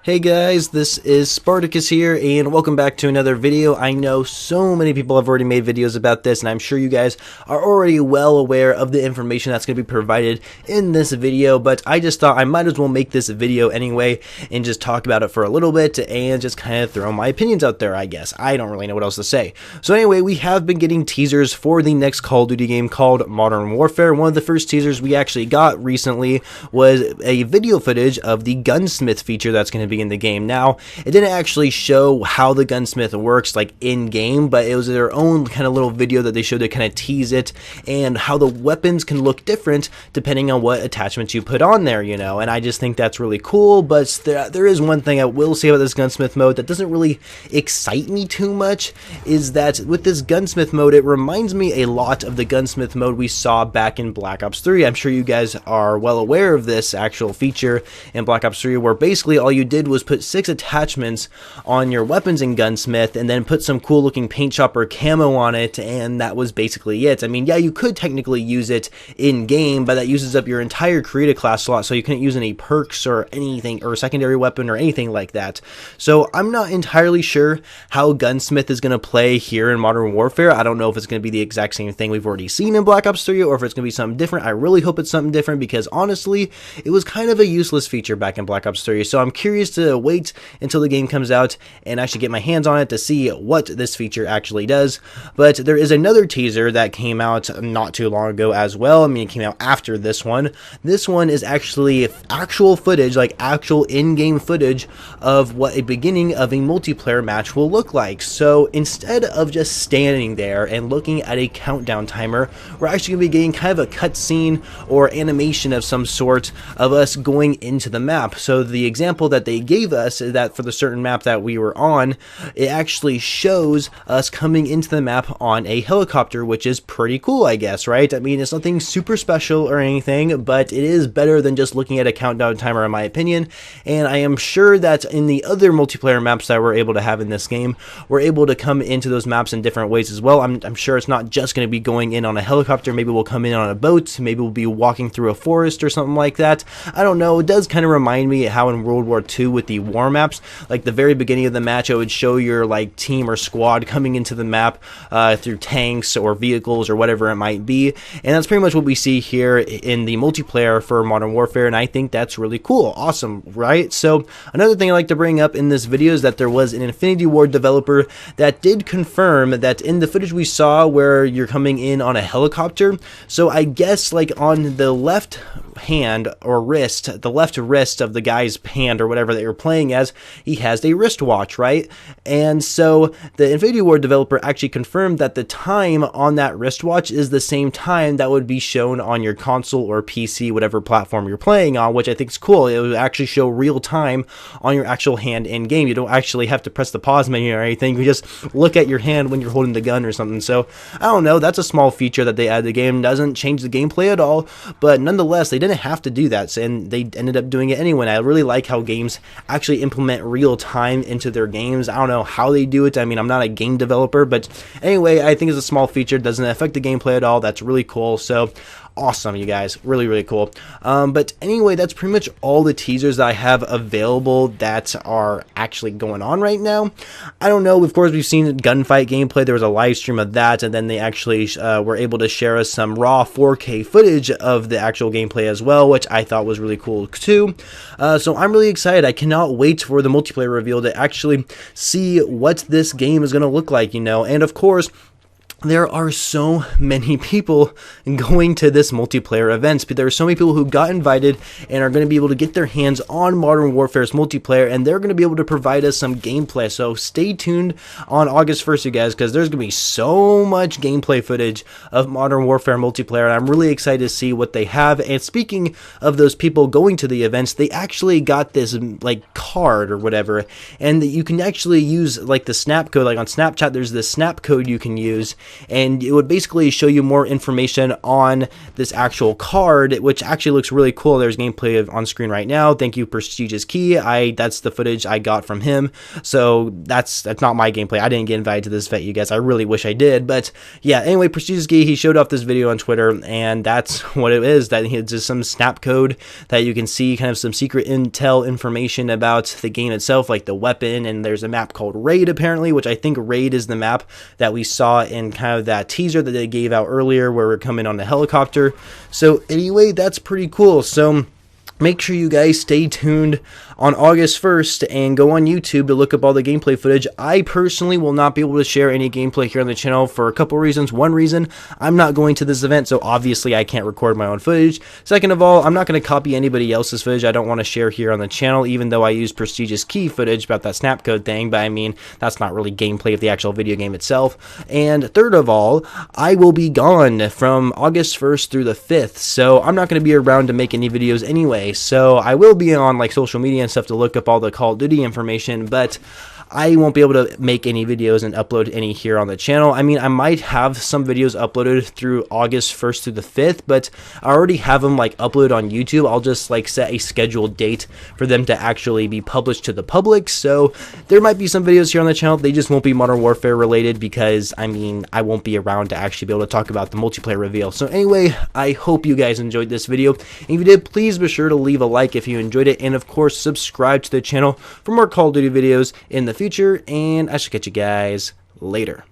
Hey guys, this is Spartacus here, and welcome back to another video. I know so many people have already made videos about this, and I'm sure you guys are already well aware of the information that's going to be provided in this video, but I just thought I might as well make this video anyway and just talk about it for a little bit and just kind of throw my opinions out there, I guess. I don't really know what else to say. So anyway, we have been getting teasers for the next Call of Duty game called Modern Warfare. One of the first teasers we actually got recently was a video footage of the Gunsmith feature that's going to be in the game. Now, it didn't actually show how the Gunsmith works like in game, but it was their own kind of little video that they showed to kind of tease it and how the weapons can look different depending on what attachments you put on there, you know. And I just think that's really cool. But there is one thing I will say about this Gunsmith mode that doesn't really excite me too much, is that with this Gunsmith mode, it reminds me a lot of the Gunsmith mode we saw back in Black Ops 3. I'm sure you guys are well aware of this actual feature in Black Ops 3, where basically all you did was put 6 attachments on your weapons in Gunsmith and then put some cool looking paint shop or camo on it, and that was basically it. I mean, yeah, you could technically use it in game, but that uses up your entire creative class slot, so you couldn't use any perks or anything, or secondary weapon or anything like that. So I'm not entirely sure how Gunsmith is going to play here in Modern Warfare. I don't know if it's going to be the exact same thing we've already seen in Black Ops 3 or if it's going to be something different. I really hope it's something different, because honestly, it was kind of a useless feature back in Black Ops 3. So I'm curious to wait until the game comes out and actually get my hands on it to see what this feature actually does. But there is another teaser that came out not too long ago as well. I mean, it came out after this one. This one is actually actual footage, like actual in-game footage of what a beginning of a multiplayer match will look like. So instead of just standing there and looking at a countdown timer, we're actually going to be getting kind of a cutscene or animation of some sort of us going into the map. So the example that they gave us is that for the certain map that we were on, it actually shows us coming into the map on a helicopter, which is pretty cool, I guess, right? I mean, it's nothing super special or anything, but it is better than just looking at a countdown timer, in my opinion. And I am sure that in the other multiplayer maps that we're able to have in this game, we're able to come into those maps in different ways as well. I'm sure it's not just going to be going in on a helicopter. Maybe we'll come in on a boat. Maybe we'll be walking through a forest or something like that. I don't know. It does kind of remind me how in World War II with the war maps, like the very beginning of the match, it would show your like team or squad coming into the map through tanks or vehicles or whatever it might be. And that's pretty much what we see here in the multiplayer for Modern Warfare, and I think that's really cool. Awesome, right? So another thing I like to bring up in this video is that there was an Infinity Ward developer that did confirm that in the footage we saw where you're coming in on a helicopter, so I guess like on the left hand or wrist, the left wrist of the guy's hand or whatever that you're playing as, he has a wristwatch, right? And so the Infinity Ward developer actually confirmed that the time on that wristwatch is the same time that would be shown on your console or PC, whatever platform you're playing on, which I think is cool. It would actually show real time on your actual hand in game. You don't actually have to press the pause menu or anything. You just look at your hand when you're holding the gun or something. So I don't know, that's a small feature that they added to the game. Doesn't change the gameplay at all, but nonetheless, they didn't have to do that, and they ended up doing it anyway. I really like how games actually implement real time into their games. I don't know how they do it. I mean, I'm not a game developer, but anyway, I think it's a small feature. It doesn't affect the gameplay at all. That's really cool. So awesome, you guys. Really, really cool. But anyway, that's pretty much all the teasers that I have available that are actually going on right now. I don't know. Of course, we've seen gunfight gameplay. There was a live stream of that, and then they actually were able to share us some raw 4K footage of the actual gameplay as well, which I thought was really cool too. So I'm really excited. I cannot wait for the multiplayer reveal to actually see what this game is going to look like, you know. And of course, there are so many people going to this multiplayer event. There are so many people who got invited and are going to be able to get their hands on Modern Warfare's multiplayer, and they're going to be able to provide us some gameplay. So stay tuned on August 1st, you guys, because there's going to be so much gameplay footage of Modern Warfare multiplayer, and I'm really excited to see what they have. And speaking of those people going to the events, they actually got this like card or whatever, and you can actually use like the snap code. Like on Snapchat, there's this snap code you can use, and it would basically show you more information on this actual card, which actually looks really cool. There's gameplay on screen right now. Thank you, Prestigious Key. That's the footage I got from him, so that's not my gameplay. I didn't get invited to this event, you guys. I really wish I did, but yeah. Anyway, Prestigious Key, he showed off this video on Twitter, and that's what it is. That it's just some snap code that you can see, kind of some secret intel information about the game itself, like the weapon, and there's a map called Raid apparently, which I think Raid is the map that we saw in kind of that teaser that they gave out earlier where we're coming on the helicopter. So anyway, that's pretty cool. So make sure you guys stay tuned on August 1st and go on YouTube to look up all the gameplay footage. I personally will not be able to share any gameplay here on the channel for a couple reasons. One reason, I'm not going to this event, so obviously I can't record my own footage. Second of all, I'm not going to copy anybody else's footage I don't want to share here on the channel, even though I use Prestigious Key footage about that snapcode thing, but I mean, that's not really gameplay of the actual video game itself. And third of all, I will be gone from August 1st through the 5th, so I'm not going to be around to make any videos anyway. So I will be on like social media and stuff to look up all the Call of Duty information, but I won't be able to make any videos and upload any here on the channel. I mean, I might have some videos uploaded through August 1st through the 5th, but I already have them like uploaded on YouTube. I'll just like set a scheduled date for them to actually be published to the public. So there might be some videos here on the channel. They just won't be Modern Warfare related because, I mean, I won't be around to actually be able to talk about the multiplayer reveal. So anyway, I hope you guys enjoyed this video. And if you did, please be sure to leave a like if you enjoyed it. And of course, subscribe to the channel for more Call of Duty videos in the future, and I shall catch you guys later.